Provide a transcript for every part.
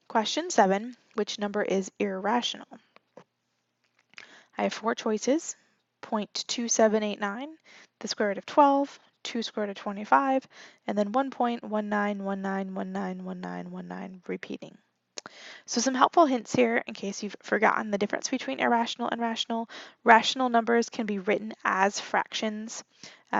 Question 7, which number is irrational? I have 4 choices: 0.2789, the square root of 12, 2 square root of 25, and then 1.1919191919 repeating. So some helpful hints here in case you've forgotten the difference between irrational and rational. Rational numbers can be written as fractions.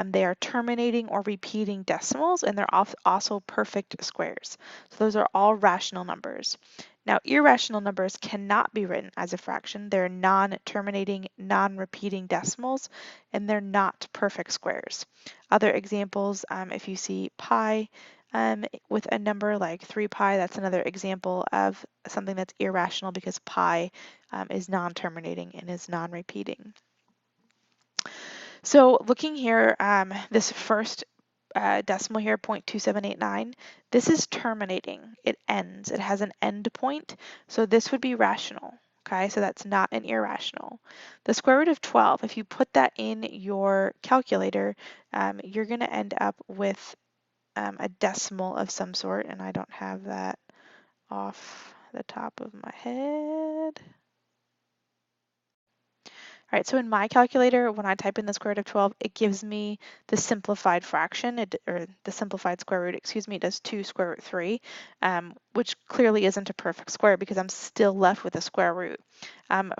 They are terminating or repeating decimals, and they're also perfect squares. So those are all rational numbers. Now, irrational numbers cannot be written as a fraction. They're non-terminating, non-repeating decimals, and they're not perfect squares. Other examples, if you see pi, with a number like 3 pi, that's another example of something that's irrational because pi is non-terminating and is non-repeating. So looking here, this first decimal here, 0.2789, this is terminating. It ends. It has an end point, so this would be rational. Okay, so that's not an irrational. The square root of 12, if you put that in your calculator, you're going to end up with a decimal of some sort, and I don't have that off the top of my head. All right, so in my calculator, when I type in the square root of 12, it gives me the simplified fraction, or the simplified square root, excuse me, it does 2 square root 3, which clearly isn't a perfect square because I'm still left with a square root.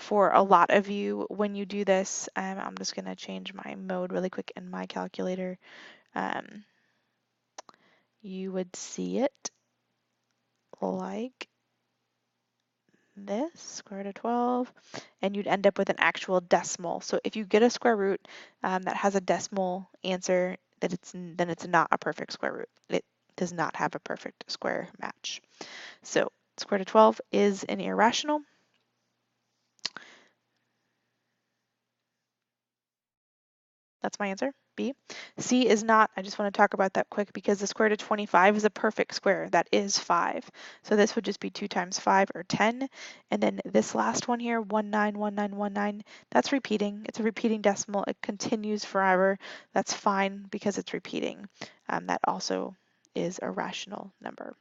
For a lot of you, when you do this, I'm just going to change my mode really quick in my calculator. You would see it like this, square root of 12, and you'd end up with an actual decimal. So if you get a square root that has a decimal answer, then it's not a perfect square root. It does not have a perfect square match. So square root of 12 is an irrational. That's my answer, B. C is not. I just want to talk about that quick because the square root of 25 is a perfect square. That is 5. So this would just be 2 times 5, or 10. And then this last one here, 191919, that's repeating. It's a repeating decimal. It continues forever. That's fine because it's repeating. That also is a rational number.